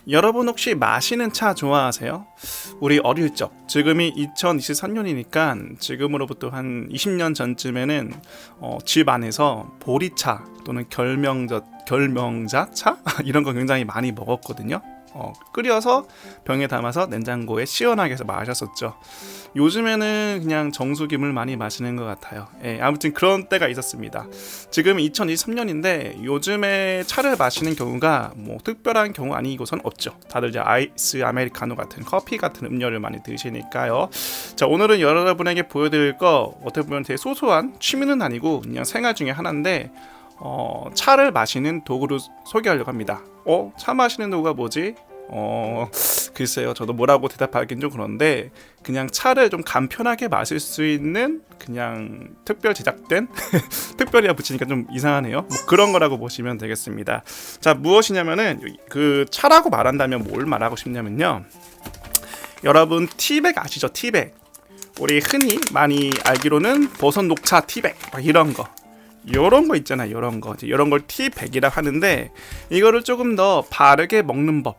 여러분 혹시 마시는 차 좋아하세요? 우리 어릴 적, 지금이 2023년이니까 지금으로부터 한 20년 전쯤에는 집 안에서 보리차 또는 결명자차 이런 거 굉장히 많이 먹었거든요. 끓여서 병에 담아서 냉장고에 시원하게 해서 마셨었죠. 요즘에는 그냥 정수기물 많이 마시는 것 같아요. 아무튼 그런 때가 있었습니다. 지금 2023년인데 요즘에 차를 마시는 경우가 뭐 특별한 경우 아니고선 없죠. 다들 이제 아이스 아메리카노 같은 커피 같은 음료를 많이 드시니까요. 자, 오늘은 여러분에게 보여드릴 거 어떻게 보면 되게 소소한 취미는 아니고 그냥 생활 중에 하나인데 차를 마시는 도구를 소개하려고 합니다. 차 마시는 도구가 뭐지? 글쎄요, 저도 뭐라고 대답하긴 좀 그런데 그냥 차를 좀 간편하게 마실 수 있는 그냥 특별 제작된 특별이라 붙이니까 좀 이상하네요. 뭐 그런 거라고 보시면 되겠습니다. 자, 무엇이냐면은 그 차라고 말한다면 뭘 말하고 싶냐면요, 여러분 티백 아시죠? 티백. 우리 흔히 많이 알기로는 버섯 녹차 티백 이런 거. 요런 거 있잖아요. 요런 걸 티백이라고 하는데, 이거를 조금 더 바르게 먹는 법,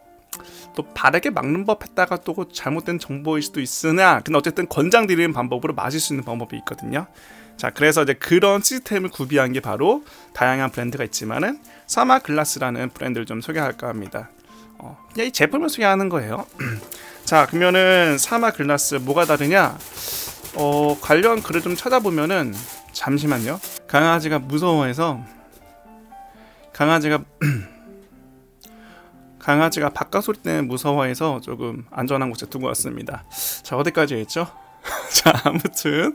또 바르게 막는 법 했다가 또 잘못된 정보일 수도 있으나, 근데 어쨌든 권장드리는 방법으로 마실 수 있는 방법이 있거든요. 자, 그래서 이제 그런 시스템을 구비한 게 바로 다양한 브랜드가 있지만은 사마 글라스라는 브랜드를 좀 소개할까 합니다. 그냥 이 제품을 소개하는 거예요. 자, 그러면은 사마 글라스 뭐가 다르냐? 관련 글을 좀 찾아보면은, 잠시만요. 강아지가 무서워해서 강아지가 바깥 소리 때문에 무서워해서 조금 안전한 곳에 두고 왔습니다. 자, 어디까지 했죠? 자, 아무튼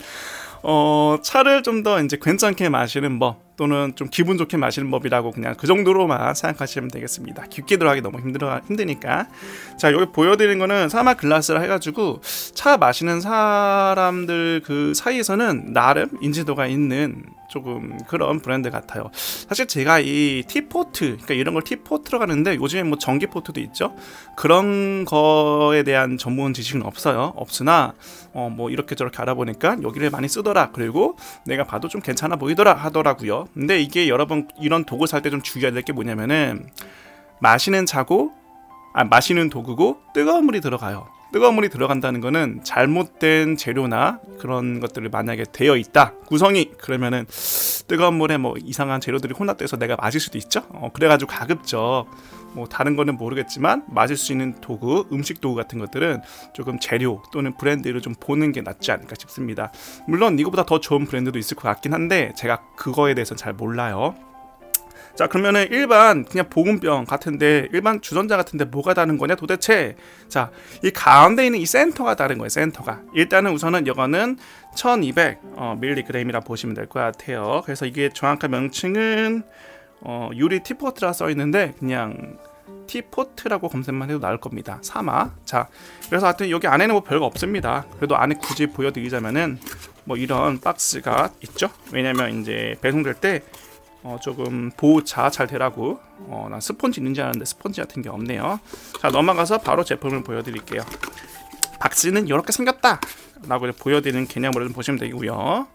차를 좀 더 이제 괜찮게 마시는 법, 또는 좀 기분 좋게 마시는 법이라고 그냥 그 정도로만 생각하시면 되겠습니다. 깊게 들어가기 너무 힘드니까. 자, 여기 보여드리는 거는 사마 글라스라 해가지고 차 마시는 사람들 그 사이에서는 나름 인지도가 있는 조금 그런 브랜드 같아요. 사실 제가 이 티포트, 그러니까 이런 걸 티포트로 가는데, 요즘에 뭐 전기 포트도 있죠. 그런 거에 대한 전문 지식은 없으나 뭐 이렇게 저렇게 알아보니까 여기를 많이 쓰더라. 그리고 내가 봐도 좀 괜찮아 보이더라 하더라고요. 근데 이게 여러분 이런 도구 살 때 좀 주의해야 될 게 뭐냐면은, 마시는 도구고 뜨거운 물이 들어가요. 뜨거운 물이 들어간다는 거는 잘못된 재료나 그런 것들을 만약에 되어 있다, 구성이, 그러면은 뜨거운 물에 뭐 이상한 재료들이 혼합돼서 내가 마실 수도 있죠. 그래가지고 가급적 뭐 다른 거는 모르겠지만 마실 수 있는 도구, 음식 도구 같은 것들은 조금 재료 또는 브랜드를 좀 보는 게 낫지 않을까 싶습니다. 물론 이거보다 더 좋은 브랜드도 있을 것 같긴 한데 제가 그거에 대해서는 잘 몰라요. 자, 그러면은 일반 그냥 보온병 같은데, 일반 주전자 같은데 뭐가 다른 거냐 도대체. 자, 이 가운데 있는 이 센터가 다른 거예요. 센터가. 일단은 우선은 이거는 1200 밀리그램이라 보시면 될 것 같아요. 그래서 이게 정확한 명칭은 유리 티포트라 써 있는데 그냥 티포트라고 검색만 해도 나올 겁니다. 사마. 자, 그래서 하여튼 여기 안에는 뭐 별거 없습니다. 그래도 안에 굳이 보여드리자면은 뭐 이런 박스가 있죠. 왜냐면 이제 배송될 때 조금 보호차 잘 되라고. 난 스펀지 있는지 알았는데 스펀지 같은 게 없네요. 자, 넘어가서 바로 제품을 보여드릴게요. 박스는 이렇게 생겼다 라고 보여드리는 개념으로 좀 보시면 되고요.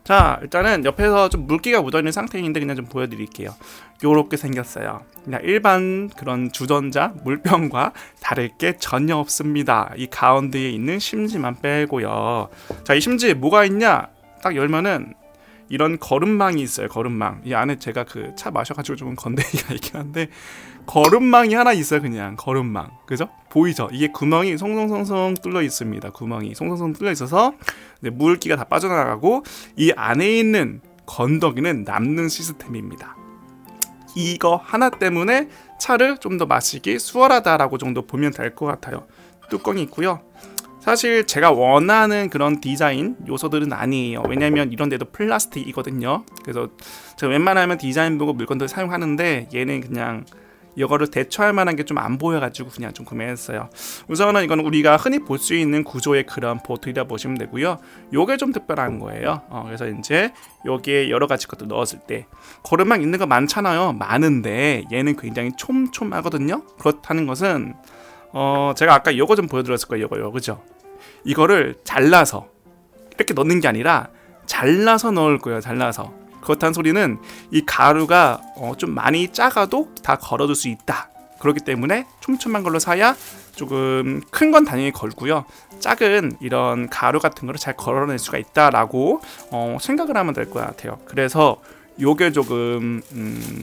자, 일단은 옆에서 좀 물기가 묻어있는 상태인데 그냥 좀 보여드릴게요. 요렇게 생겼어요. 그냥 일반 그런 주전자 물병과 다를 게 전혀 없습니다. 이 가운데에 있는 심지만 빼고요. 자, 이 심지에 뭐가 있냐, 딱 열면은 이런 거름망이 있어요. 거름망. 이 안에 제가 그 차 마셔가지고 조금 건더기가 있긴 한데, 거름망이 하나 있어요. 그냥 거름망. 그죠? 보이죠? 이게 구멍이 송송송송 뚫려 있습니다. 구멍이 송송송 뚫려 있어서 물기가 다 빠져나가고 이 안에 있는 건더기는 남는 시스템입니다. 이거 하나 때문에 차를 좀 더 마시기 수월하다라고 정도 보면 될 것 같아요. 뚜껑이 있고요. 사실 제가 원하는 그런 디자인 요소들은 아니에요. 왜냐면 이런 데도 플라스틱이거든요. 그래서 제가 웬만하면 디자인 보고 물건들 사용하는데, 얘는 그냥 이거를 대처할 만한 게 좀 안 보여가지고 그냥 좀 구매했어요. 우선은 이건 우리가 흔히 볼 수 있는 구조의 그런 보틀이라 보시면 되고요. 요게 좀 특별한 거예요. 그래서 이제 여기에 여러 가지 것들 넣었을 때, 거름망 있는 거 많잖아요. 많은데 얘는 굉장히 촘촘하거든요. 그렇다는 것은 제가 아까 이거 좀 보여드렸을 거예요. 이거요, 그죠? 이거를 잘라서 이렇게 넣는 게 아니라 잘라서 넣을 거예요. 잘라서. 그렇다는 소리는 이 가루가 좀 많이 작아도 다 걸어줄 수 있다. 그렇기 때문에 촘촘한 걸로 사야 조금 큰 건 당연히 걸고요, 작은 이런 가루 같은 거를 잘 걸어낼 수가 있다라고 생각을 하면 될 것 같아요. 그래서 요게 조금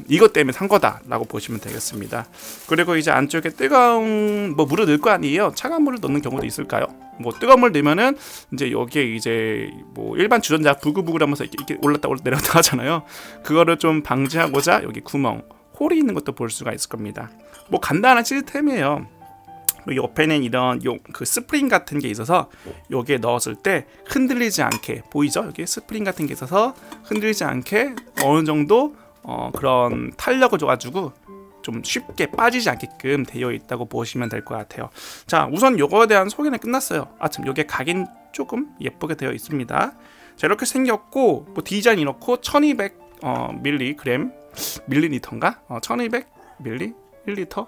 이것 때문에 산 거다라고 보시면 되겠습니다. 그리고 이제 안쪽에 뜨거운 뭐 물을 넣을 거 아니에요. 차가운 물을 넣는 경우도 있을까요? 뭐 뜨거운 물 넣으면은 이제 여기에 이제 뭐 일반 주전자 부글부글하면서 이렇게 올랐다 내렸다 하잖아요. 그거를 좀 방지하고자 여기 구멍, 홀이 있는 것도 볼 수가 있을 겁니다. 뭐 간단한 시스템이에요. 옆에는 이런 그 스프링 같은 게 있어서 여기에 넣었을 때 흔들리지 않게, 보이죠? 여기 스프링 같은 게 있어서 흔들리지 않게 어느 정도 그런 탄력을 줘가지고 좀 쉽게 빠지지 않게끔 되어 있다고 보시면 될 것 같아요. 자, 우선 요거에 대한 소개는 끝났어요. 참 요게 각인 조금 예쁘게 되어 있습니다. 자, 이렇게 생겼고 뭐 디자인 이렇고 1200 밀리리터인가? 1200 밀리? 1리터?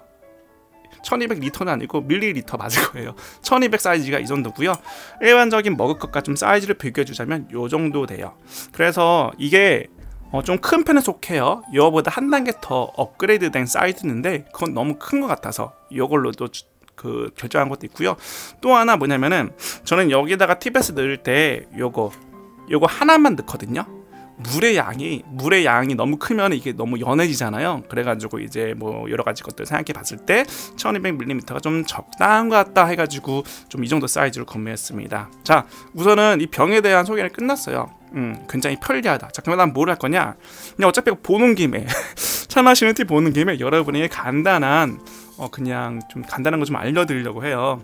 1200리터는 아니고 밀리리터 맞을 거예요. 1200 사이즈가 이 정도고요. 일반적인 머그컵과 좀 사이즈를 비교해 주자면 요 정도 돼요. 그래서 이게 좀 큰 편에 속해요. 이거보다 한 단계 더 업그레이드 된 사이즈인데 그건 너무 큰 것 같아서 이걸로도 결정한 것도 있고요. 또 하나 뭐냐면은 저는 여기다가 티베스 넣을 때 요거 하나만 넣거든요. 물의 양이 너무 크면 이게 너무 연해지잖아요. 그래가지고 이제 뭐 여러 가지 것들 생각해 봤을 때 1200mm가 좀 적당한 것 같다 해가지고 좀 이 정도 사이즈로 구매했습니다. 자, 우선은 이 병에 대한 소개를 끝났어요. 굉장히 편리하다. 자, 그러면 난 뭘 할 거냐? 그냥 어차피 보는 김에 차 마시는 티 보는 김에 여러분에게 간단한 그냥 좀 간단한 거 좀 알려드리려고 해요.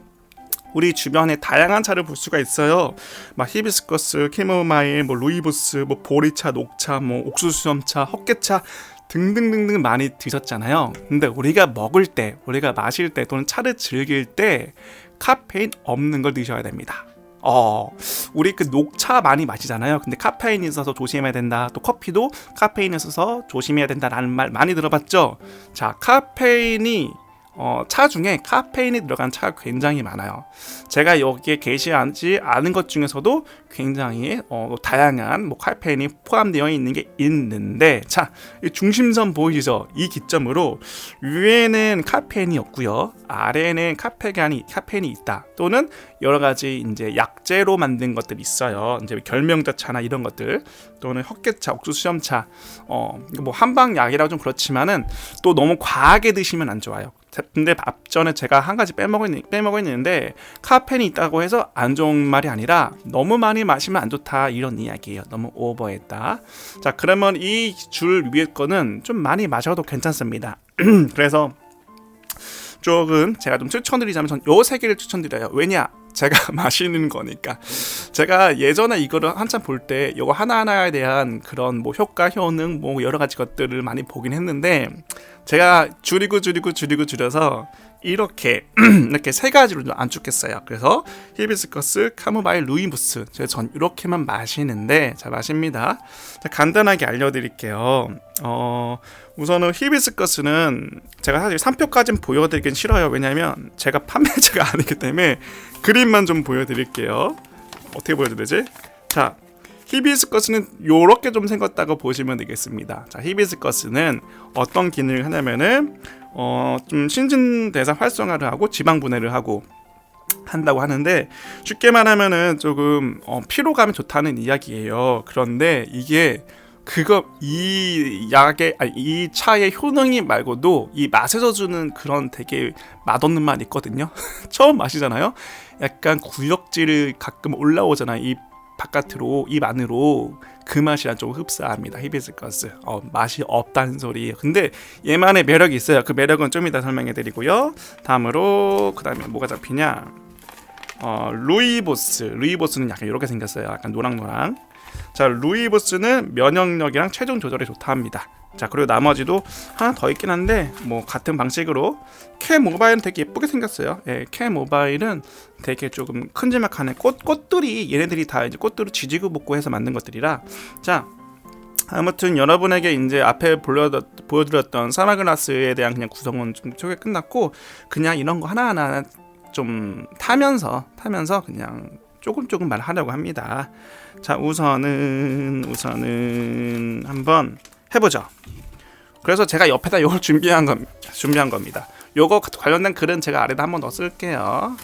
우리 주변에 다양한 차를 볼 수가 있어요. 막 히비스커스, 캐모마일, 뭐 루이보스, 뭐 보리차, 녹차, 뭐 옥수수염차, 헛개차 등등등등 많이 드셨잖아요. 근데 우리가 먹을 때, 우리가 마실 때 또는 차를 즐길 때 카페인 없는 걸 드셔야 됩니다. 우리 그 녹차 많이 마시잖아요. 근데 카페인이 있어서 조심해야 된다. 또 커피도 카페인이 있어서 조심해야 된다라는 말 많이 들어봤죠. 자, 카페인이 차 중에 카페인이 들어간 차가 굉장히 많아요. 제가 여기에 게시하지 않은 것 중에서도 굉장히 다양한 뭐 카페인이 포함되어 있는 게 있는데, 자, 이 중심선 보이시죠? 이 기점으로 위에는 카페인이 없고요, 아래에는 카페인이 있다. 또는 여러 가지 이제 약재로 만든 것들이 있어요. 이제 결명자차나 이런 것들, 또는 헛개차, 옥수수염차, 뭐 한방약이라 좀 그렇지만은 또 너무 과하게 드시면 안 좋아요. 근데 앞전에 제가 한 가지 빼먹어 있는데 카페인이 있다고 해서 안 좋은 말이 아니라 너무 많이 마시면 안 좋다 이런 이야기예요. 너무 오버했다. 자, 그러면 이 줄 위에 거는 좀 많이 마셔도 괜찮습니다. 그래서 조금 제가 좀 추천드리자면 전 요 세 개를 추천드려요. 왜냐? 제가 마시는 거니까. 제가 예전에 이거를 한참 볼 때 이거 하나하나에 대한 그런 뭐 효과, 효능, 뭐 여러 가지 것들을 많이 보긴 했는데 제가 줄여서 이렇게 세 가지로 좀 안축했어요. 그래서 히비스커스, 카모마일, 루이보스, 전 이렇게만 마시는데 자, 마십니다. 자, 간단하게 알려드릴게요. 우선은 히비스커스는 제가 사실 상표까지는 보여드리긴 싫어요. 왜냐면 제가 판매자가 아니기 때문에 그림만 좀 보여드릴게요. 어떻게 보여드리지? 자, 히비스커스는 요렇게 좀 생겼다고 보시면 되겠습니다. 자, 히비스커스는 어떤 기능을 하냐면은 좀 신진대사 활성화를 하고 지방 분해를 하고 한다고 하는데, 쉽게 말하면은 조금 피로감이 좋다는 이야기예요. 그런데 이게 이 차의 효능이 말고도 이 맛에서 주는 그런 되게 맛없는 맛 있거든요. 처음 마시잖아요. 약간 구역질을 가끔 올라오잖아요. 이 바깥으로, 입 안으로. 그 맛이랑 좀 흡사합니다. 히비스커스. 맛이 없다는 소리예요. 근데 얘만의 매력이 있어요. 그 매력은 좀 이따 설명해 드리고요. 다음으로 그다음에 뭐가 잡히냐? 루이보스는 약간 이렇게 생겼어요. 약간 노랑노랑. 자, 루이보스는 면역력이랑 체중 조절에 좋다 합니다. 자, 그리고 나머지도 하나 더 있긴 한데 뭐 같은 방식으로 캐모바일은 되게 예쁘게 생겼어요. 예, 캐모바일은 되게 조금 큼지막하네. 꽃들이 얘네들이 다 이제 꽃들을 지지고 볶고 해서 만든 것들이라. 자, 아무튼 여러분에게 이제 앞에 보여드렸던 사마글라스에 대한 그냥 구성은 좀 소개 끝났고, 그냥 이런 거 하나하나 좀 타면서 그냥 조금 말하려고 합니다. 자, 우선은 한번 해보죠. 그래서 제가 옆에다 이걸 준비한 겁니다. 요거 관련된 글은 제가 아래다 한번 넣어쓸게요.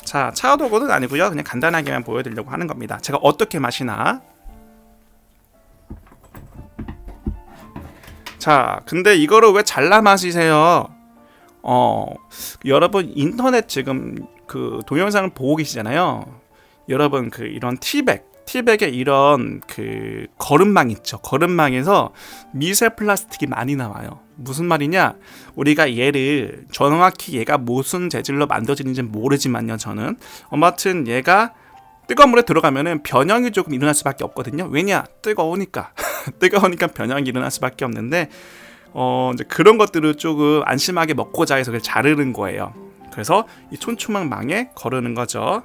자, 차오도구는 아니고요. 그냥 간단하게만 보여드리려고 하는 겁니다. 제가 어떻게 마시나. 자, 근데 이거를 왜 잘라 마시세요? 여러분 인터넷 지금 그 동영상을 보고 계시잖아요. 여러분 그 이런 티백에 이런 그 거름망 있죠. 거름망에서 미세 플라스틱이 많이 나와요. 무슨 말이냐? 우리가 얘를 정확히 얘가 무슨 재질로 만들어지는지 모르지만요. 저는 아무튼 얘가 뜨거운 물에 들어가면은 변형이 조금 일어날 수밖에 없거든요. 왜냐? 뜨거우니까. 뜨거우니까 변형이 일어날 수밖에 없는데 이제 그런 것들을 조금 안심하게 먹고자 해서 자르는 거예요. 그래서 이 촘촘한 망에 거르는 거죠.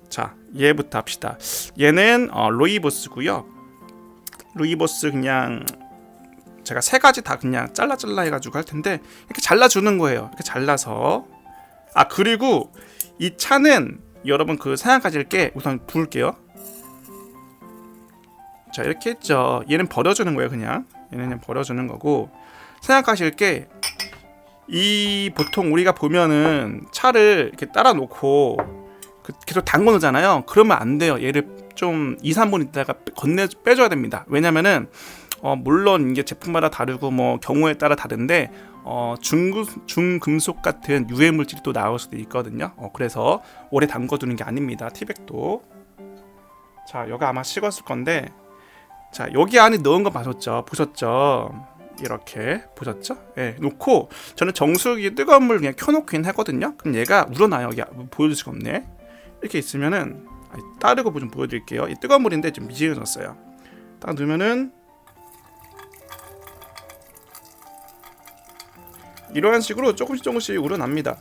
자, 얘부터 합시다. 얘는 루이보스고요. 루이보스 그냥 제가 세 가지 다 그냥 잘라 해가지고 할 텐데 이렇게 잘라주는 거예요. 이렇게 잘라서. 그리고 이 차는 여러분 그 생각하실 게 우선 부을게요. 자, 이렇게 했죠. 얘는 버려주는 거예요. 그냥 얘는 그냥 버려주는 거고, 생각하실 게 이 보통 우리가 보면은 차를 이렇게 따라 놓고 계속 담궈 놓잖아요. 그러면 안 돼요. 얘를 좀 2, 3분 있다가 빼줘야 됩니다. 왜냐면은 물론 이게 제품마다 다르고 뭐 경우에 따라 다른데 중금속 같은 유해 물질이 또 나올 수도 있거든요. 그래서 오래 담궈두는 게 아닙니다. 티백도. 자, 여기 아마 식었을 건데, 자, 여기 안에 넣은 거 보셨죠? 이렇게 보셨죠? 예, 놓고 저는 정수기 뜨거운 물 그냥 켜놓긴 하거든요. 그럼 얘가 우러나요. 여기 보여줄 수가 없네. 이렇게 있으면은 따르고 좀 보여드릴게요. 이 뜨거운 물인데 좀 미지근해졌어요. 딱 넣으면은 이런 식으로 조금씩 우러납니다.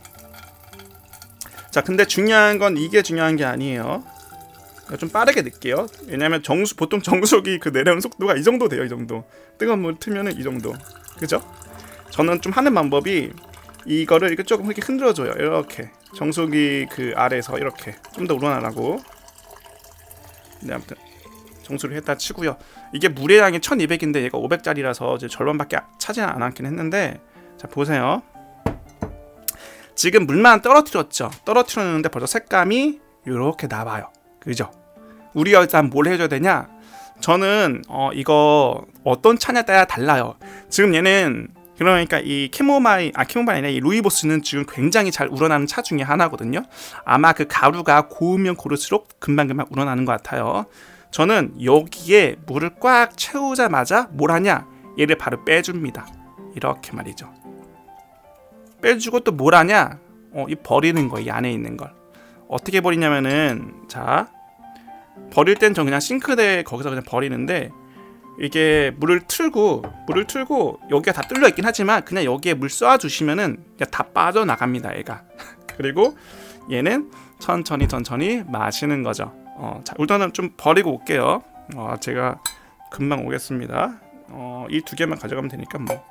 자, 근데 중요한 건 이게 중요한 게 아니에요. 좀 빠르게 넣을게요. 왜냐면 보통 정수기 그 내려오는 속도가 이 정도 돼요. 이 정도. 뜨거운 물 트면은 이 정도. 그죠? 저는 좀 하는 방법이 이거를 이렇게 조금 이렇게 흔들어줘요. 이렇게 정수기 그 아래에서 이렇게 좀 더 우러나라고. 네, 아무튼 정수를 했다 치고요. 이게 물의 양이 1200인데 얘가 500짜리라서 이제 절반밖에 차지 않았긴 했는데, 자, 보세요. 지금 물만 떨어뜨렸죠. 떨어뜨렸는데 벌써 색감이 이렇게 나와요. 그죠? 우리가 일단 뭘 해줘야 되냐? 저는 이거 어떤 차냐에 따라 달라요. 지금 얘는 그러니까 이 캐모마일 아니라 이 루이보스는 지금 굉장히 잘 우러나는 차 중에 하나거든요. 아마 그 가루가 고우면 고를수록 금방 우러나는 것 같아요. 저는 여기에 물을 꽉 채우자마자 뭘 하냐? 얘를 바로 빼줍니다. 이렇게 말이죠. 빼주고 또 뭘 하냐? 이 버리는 거예요. 이 안에 있는 걸. 어떻게 버리냐면은, 자, 버릴 땐 전 그냥 싱크대 거기서 그냥 버리는데, 이게 물을 틀고 여기가 다 뚫려 있긴 하지만 그냥 여기에 물 쏴 주시면은 그냥 다 빠져나갑니다, 얘가. 그리고 얘는 천천히 마시는 거죠. 자, 일단은 좀 버리고 올게요. 제가 금방 오겠습니다. 이 두 개만 가져가면 되니까 뭐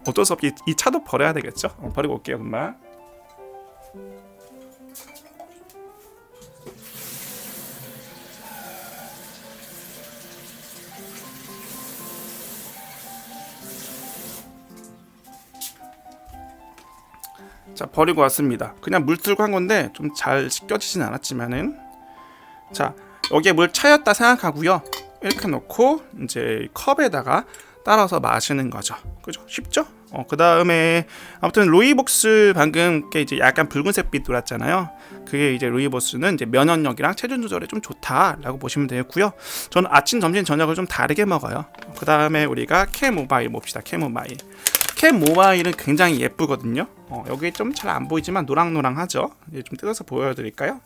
어쩔 수 없이 이 차도 버려야 되겠죠. 버리고 올게요, 금방. 자, 버리고 왔습니다. 그냥 물 틀고 한 건데 좀 잘 씻겨지진 않았지만은, 자, 여기에 물 차였다 생각하고요. 이렇게 넣고 이제 컵에다가 따라서 마시는 거죠. 그죠? 쉽죠? 그 다음에 아무튼 루이보스 방금 게 이제 약간 붉은색 빛 돌았잖아요. 그게 이제 루이보스는 이제 면역력이랑 체중 조절에 좀 좋다라고 보시면 되겠고요. 저는 아침, 점심, 저녁을 좀 다르게 먹어요. 그 다음에 우리가 캐모바일 봅시다. 캐모바일은 굉장히 예쁘거든요. 여기 좀 잘 안 보이지만 노랑노랑하죠. 이제 좀 뜯어서 보여드릴까요?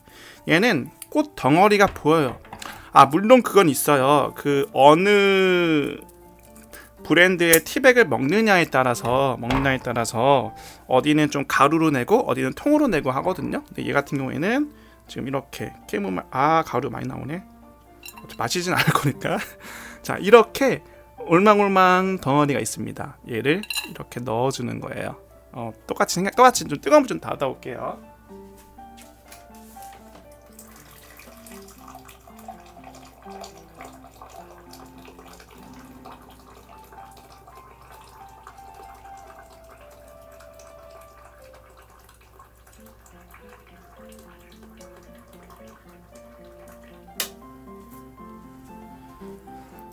얘는 꽃 덩어리가 보여요. 물론 그건 있어요. 그 어느 브랜드의 티백을 먹느냐에 따라서 어디는 좀 가루로 내고 어디는 통으로 내고 하거든요. 근데 얘 같은 경우에는 지금 이렇게 가루 많이 나오네. 마시진 않을 거니까. 자, 이렇게 올망올망 덩어리가 있습니다. 얘를 이렇게 넣어주는 거예요. 똑같이 좀 뜨거운 물 좀 닫아올게요.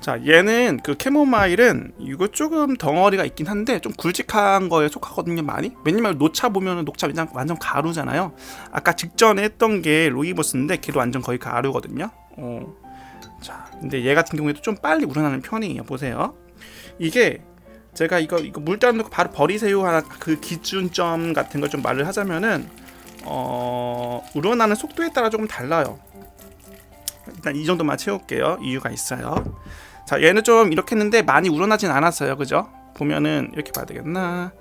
자, 얘는 그 캐모마일은 이거 조금 덩어리가 있긴 한데 좀 굵직한 거에 속하거든요, 많이. 왜냐면 녹차 보면은 녹차 완전 가루잖아요. 아까 직전에 했던 게 로이보스인데 걔도 완전 거의 가루거든요. 자, 근데 얘 같은 경우에도 좀 빨리 우러나는 편이에요. 보세요. 이게 제가 이거 물때 넣고 바로 버리세요 하나 그 기준점 같은 걸 좀 말을 하자면은 우러나는 속도에 따라 조금 달라요. 일단 이 정도만 채울게요. 이유가 있어요. 자, 얘는 좀 이렇게 했는데 많이 우러나진 않았어요. 그죠? 보면은 이렇게 봐야 되겠나?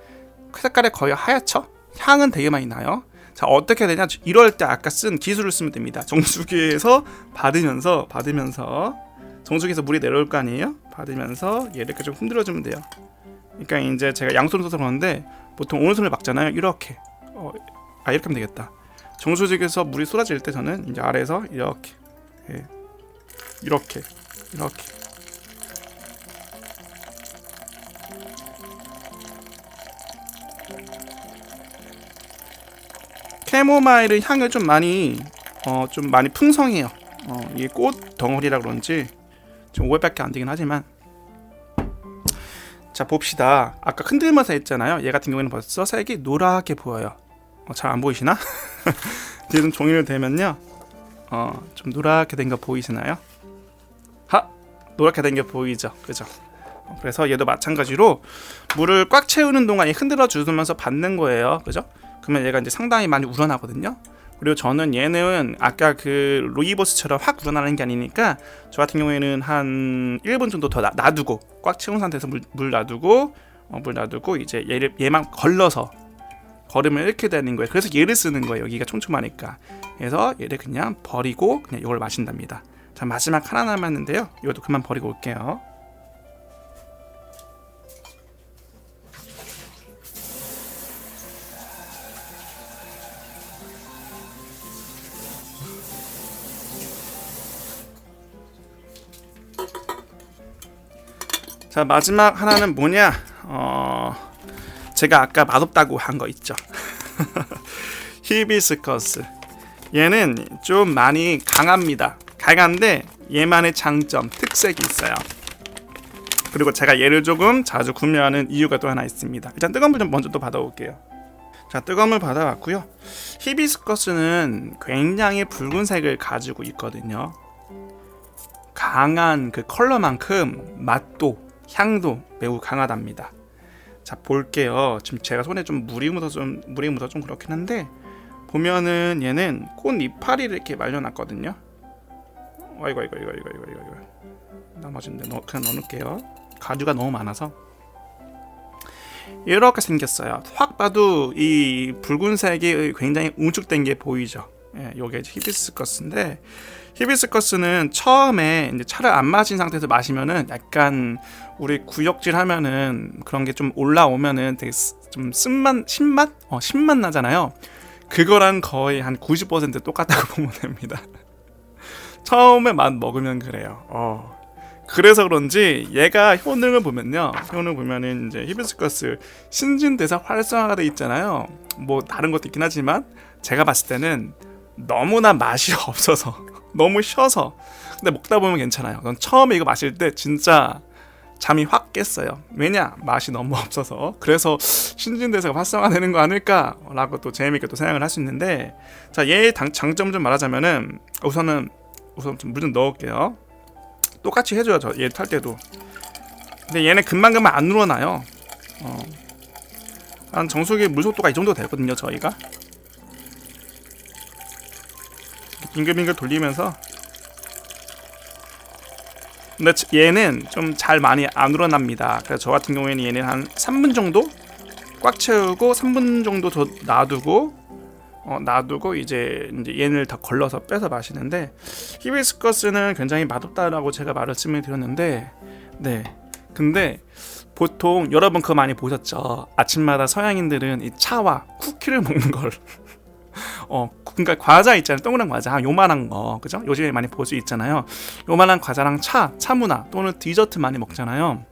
색깔이 거의 하얗죠? 향은 되게 많이 나요. 자, 어떻게 되냐? 이럴 때 아까 쓴 기술을 쓰면 됩니다. 정수기에서 받으면서 정수기에서 물이 내려올 거 아니에요? 받으면서 얘를 이렇게 좀 흔들어주면 돼요. 그러니까 이제 제가 양손을 써서 그러는데 보통 오른손을 막잖아요. 이렇게 이렇게 하면 되겠다. 정수기에서 물이 쏟아질 때 저는 이제 아래에서 이렇게 이렇게 캐모마일은 향을 좀 많이 풍성해요. 이게 꽃 덩어리라 그런지 좀 5회밖에 안 되긴 하지만. 자, 봅시다. 아까 흔들면서 했잖아요. 얘 같은 경우에는 벌써 색이 노랗게 보여요. 잘 안 보이시나? 뒤에 좀 종이를 대면요, 좀 노랗게 된 거 보이시나요? 노랗게 된 게 보이죠? 그죠? 그래서 얘도 마찬가지로 물을 꽉 채우는 동안 흔들어 주면서 받는 거예요. 그죠? 그러면 얘가 이제 상당히 많이 우러나거든요. 그리고 저는 얘는 아까 그 로이보스처럼 확 우러나는 게 아니니까 저 같은 경우에는 한 1분 정도 더 놔두고 꽉 채운 상태에서 물 놔두고 이제 얘만 걸러서 걸으면 이렇게 되는 거예요. 그래서 얘를 쓰는 거예요. 여기가 촘촘하니까. 그래서 얘를 그냥 버리고 그냥 이걸 마신답니다. 자, 마지막 하나 남았는데요. 이것도 그만 버리고 올게요. 자, 마지막 하나는 뭐냐? 제가 아까 맛없다고 한 거 있죠. 히비스커스. 얘는 좀 많이 강합니다. 강한데 얘만의 장점, 특색이 있어요. 그리고 제가 얘를 조금 자주 구매하는 이유가 또 하나 있습니다. 일단 뜨거운 물 좀 먼저 또 받아올게요. 자, 뜨거운 물 받아왔고요. 히비스커스는 굉장히 붉은색을 가지고 있거든요. 강한 그 컬러만큼 맛도 향도 매우 강하답니다. 자, 볼게요. 지금 제가 손에 좀 물이 묻어서 좀 그렇긴 한데 보면은 얘는 꽃 이파리를 이렇게 말려놨거든요. 이거 나머지인데 그냥 넣어놓을게요. 가루가 너무 많아서. 이렇게 생겼어요. 확 봐도 이 붉은색이 굉장히 웅축된 게 보이죠. 요게 히비스커스인데, 히비스커스는 처음에 이제 차를 안 마신 상태에서 마시면은 약간 우리 구역질 하면은 그런 게 좀 올라오면은 되게 좀 신맛 나잖아요. 그거랑 거의 한 90% 똑같다고 보면 됩니다. 처음에 맛 먹으면 그래요. 그래서 그런지 얘가 효능을 보면은 이제 히비스커스 신진대사 활성화가 돼 있잖아요. 뭐 다른 것도 있긴 하지만 제가 봤을 때는 너무나 맛이 없어서 너무 셔서. 근데 먹다 보면 괜찮아요. 넌 처음에 이거 마실 때 진짜 잠이 확 깼어요. 왜냐? 맛이 너무 없어서. 그래서 신진대사가 활성화되는 거 아닐까라고 또 재미있게 또 생각을 할 수 있는데, 자, 얘의 장점 좀 말하자면은 우선 좀 물 좀 넣을게요. 똑같이 해줘요. 얘 탈 때도. 근데 얘는 금방 안 우러나요. 한 정수기 물 속도가 이 정도 되거든요. 저희가 빙글빙글 돌리면서. 근데 얘는 좀 잘 많이 안 우러납니다. 그래서 저 같은 경우에는 얘는 한 3분 정도 꽉 채우고 3분 정도 더 놔두고 이제 얘를 다 걸러서 빼서 마시는데, 히비스커스는 굉장히 맛없다라고 제가 말씀을 드렸는데, 네. 근데 보통 여러분 그거 많이 보셨죠? 아침마다 서양인들은 이 차와 쿠키를 먹는 걸 그러니까 과자 있잖아요. 동그란 과자, 요만한 거, 그죠? 요즘에 많이 볼 수 있잖아요. 요만한 과자랑 차무나 또는 디저트 많이 먹잖아요.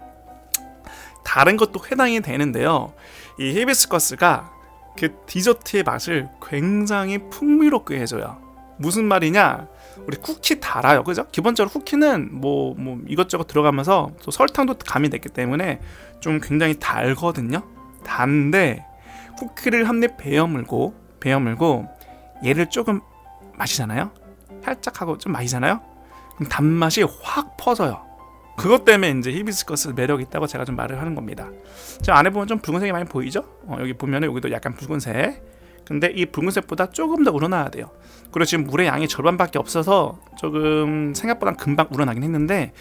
다른 것도 해당이 되는데요. 이 히비스커스가 그 디저트의 맛을 굉장히 풍미롭게 해줘요. 무슨 말이냐? 우리 쿠키 달아요, 그죠? 기본적으로 쿠키는 뭐 이것저것 들어가면서 또 설탕도 가미됐기 때문에 좀 굉장히 달거든요. 단데 쿠키를 한 입 베어물고 얘를 조금 마시잖아요. 살짝 하고 좀 마시잖아요. 그럼 단맛이 확 퍼져요. 그것 때문에 이제 히비스커스 매력이 있다고 제가 좀 말을 하는 겁니다. 저 안에 보면 좀 붉은색이 많이 보이죠? 여기 보면은 여기도 약간 붉은색. 근데 이 붉은색보다 조금 더 우러나야 돼요. 그리고 지금 물의 양이 절반밖에 없어서 조금 생각보다 금방 우러나긴 했는데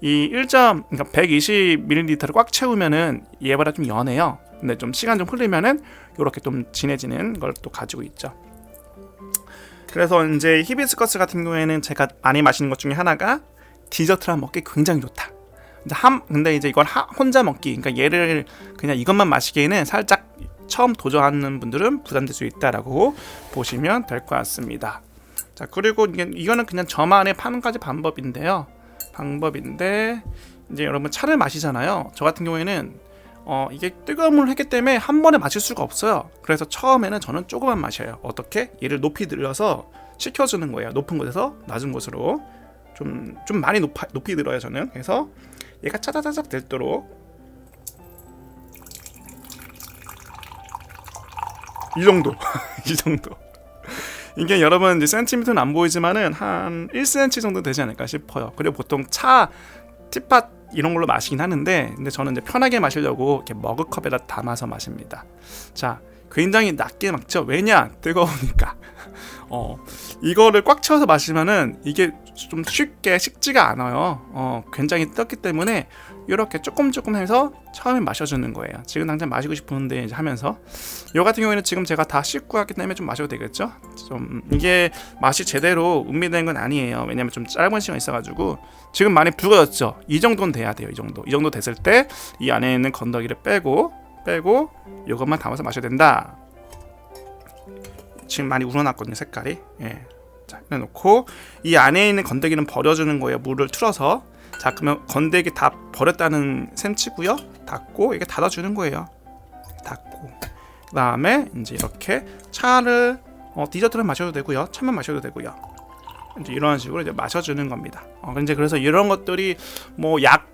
이 1그러니까 120ml를 꽉 채우면은 얘보다 좀 연해요. 근데 좀 시간 좀 흐르면은 이렇게 좀 진해지는 걸 또 가지고 있죠. 그래서 이제 히비스커스 같은 경우에는 제가 많이 마시는 것 중에 하나가 디저트랑 먹기 굉장히 좋다. 근데 이제 이걸 혼자 먹기, 그러니까 얘를 그냥 이것만 마시기에는 살짝 처음 도전하는 분들은 부담될 수 있다라고 보시면 될 것 같습니다. 자, 그리고 이거는 그냥 저만의 파는 가지 방법인데 이제 여러분 차를 마시잖아요. 저 같은 경우에는 이게 뜨거운 물을 했기 때문에 한 번에 마실 수가 없어요. 그래서 처음에는 저는 조금만 마셔요. 어떻게? 얘를 높이 들여서 식혀주는 거예요. 높은 곳에서 낮은 곳으로 좀 많이 높이 들어요. 저는. 그래서 얘가 짜자자작 되도록 이 정도 이 정도. 이게 여러분 이제 센티미터는 안 보이지만은 한 1cm 정도 되지 않을까 싶어요. 그리고 보통 차 티팟 이런 걸로 마시긴 하는데, 근데 저는 이제 편하게 마시려고 이렇게 머그컵에다 담아서 마십니다. 자, 굉장히 낮게 막죠. 왜냐? 뜨거우니까. 이거를 꽉 채워서 마시면은 이게 좀 쉽게 식지가 않아요. 굉장히 뜨겁기 때문에 이렇게 조금 해서 처음에 마셔주는 거예요. 지금 당장 마시고 싶은데 이제 하면서 요 같은 경우에는 지금 제가 다 씻고 왔기 때문에 좀 마셔도 되겠죠. 좀 이게 맛이 제대로 음미된 건 아니에요. 왜냐면 좀 짧은 시간이 있어가지고 지금 많이 붉어졌죠. 이 정도는 돼야 돼요. 이 정도 됐을 때 이 안에 있는 건더기를 빼고 이것만 담아서 마셔야 된다. 지금 많이 우러났거든요, 색깔이. 예. 자, 해놓고 이 안에 있는 건더기는 버려주는 거예요. 물을 틀어서. 자, 그러면 건더기 다 버렸다는 셈치고요. 닫고 이게 닫아주는 거예요. 닫고. 그 다음에 이제 이렇게 차를 디저트를 마셔도 되고요, 차만 마셔도 되고요. 이제 이런 식으로 이제 마셔주는 겁니다. 이제 그래서 이런 것들이 뭐 약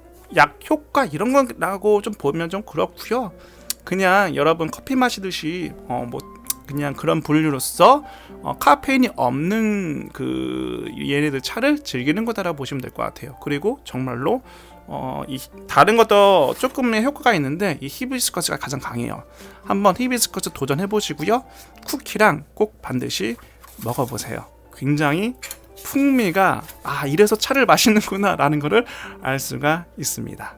효과 이런 거라고 좀 보면 좀 그렇고요. 그냥 여러분 커피 마시듯이 뭐 그냥 그런 분류로서 카페인이 없는 그 얘네들 차를 즐기는 거다라고 보시면 될 것 같아요. 그리고 정말로 이 다른 것도 조금의 효과가 있는데 이 히비스커스가 가장 강해요. 한번 히비스커스 도전해 보시고요. 쿠키랑 꼭 반드시 먹어보세요. 굉장히 풍미가 이래서 차를 마시는구나 라는 거를 알 수가 있습니다.